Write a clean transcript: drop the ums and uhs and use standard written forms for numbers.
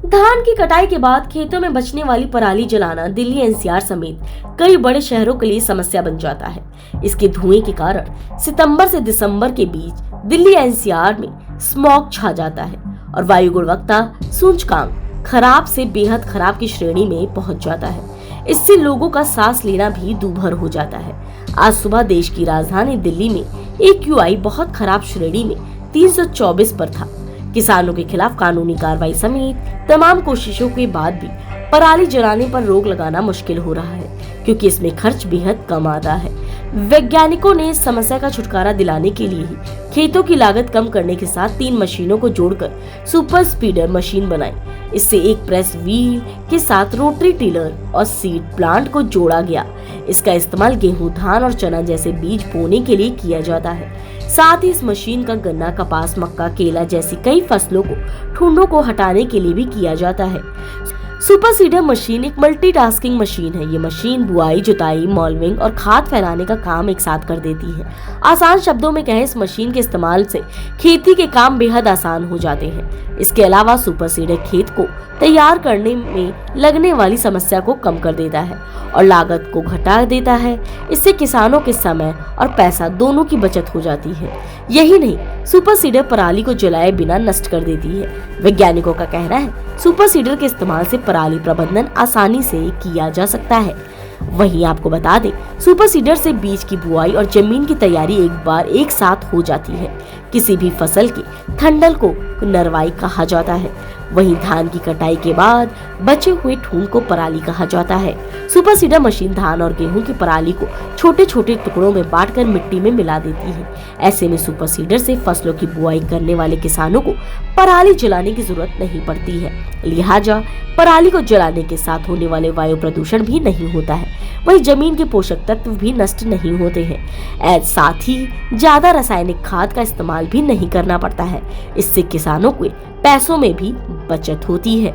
धान की कटाई के बाद खेतों में बचने वाली पराली जलाना दिल्ली एनसीआर समेत कई बड़े शहरों के लिए समस्या बन जाता है। इसके धुएं के कारण सितंबर से दिसंबर के बीच दिल्ली एनसीआर में स्मॉग छा जाता है और वायु गुणवत्ता सूचकांक खराब से बेहद खराब की श्रेणी में पहुंच जाता है। इससे लोगों का सांस लेना भी दूभर हो जाता है। आज सुबह देश की राजधानी दिल्ली में AQI बहुत खराब श्रेणी में 324 पर था। किसानों के खिलाफ कानूनी कार्रवाई समेत तमाम कोशिशों के बाद भी पराली जलाने पर रोक लगाना मुश्किल हो रहा है, क्योंकि इसमें खर्च बेहद कम आता है। वैज्ञानिकों ने इस समस्या का छुटकारा दिलाने के लिए ही खेतों की लागत कम करने के साथ 3 मशीनों को जोड़कर सुपर स्पीडर मशीन बनाई। इससे एक प्रेस व्हील के साथ रोटरी टिलर और सीड प्लांट को जोड़ा गया। इसका इस्तेमाल गेहूं, धान और चना जैसे बीज बोने के लिए किया जाता है। साथ ही इस मशीन का गन्ना, कपास, मक्का, केला जैसी कई फसलों को ठुंडों को हटाने के लिए भी किया जाता है। सुपर सीडर मशीन एक मल्टीटास्किंग मशीन है। ये मशीन बुआई, जुताई, मॉल्विंग और खाद फैलाने का काम एक साथ कर देती है। आसान शब्दों में कहें, इस मशीन के इस्तेमाल से खेती के काम बेहद आसान हो जाते हैं। इसके अलावा सुपर सीडर खेत को तैयार करने में लगने वाली समस्या को कम कर देता है और लागत को घटा देता है। इससे किसानों के समय और पैसा दोनों की बचत हो जाती है। यही नहीं, सुपर सीडर पराली को जलाए बिना नष्ट कर देती है। वैज्ञानिकों का कहना है, सुपर सीडर के इस्तेमाल से पराली प्रबंधन आसानी से किया जा सकता है। वहीं आपको बता दें, सुपर सीडर से बीज की बुआई और जमीन की तैयारी एक साथ हो जाती है। किसी भी फसल के थंडल को नरवाई कहा जाता है। वहीं धान की कटाई के बाद बचे हुए ठूंठ को पराली कहा जाता है। सुपर सीडर मशीन धान और गेहूं की पराली को छोटे छोटे टुकड़ों में बांटकर मिट्टी में मिला देती है। ऐसे में सुपर सीडर से फसलों की बुआई करने वाले किसानों को पराली जलाने की जरूरत नहीं पड़ती है। लिहाजा पराली को जलाने के साथ होने वाले वायु प्रदूषण भी नहीं होता है। वहीं जमीन के पोषक तत्व भी नष्ट नहीं होते हैं। साथ ही ज्यादा रासायनिक खाद का इस्तेमाल भी नहीं करना पड़ता है। इससे किसानों को पैसों में भी बचत होती है।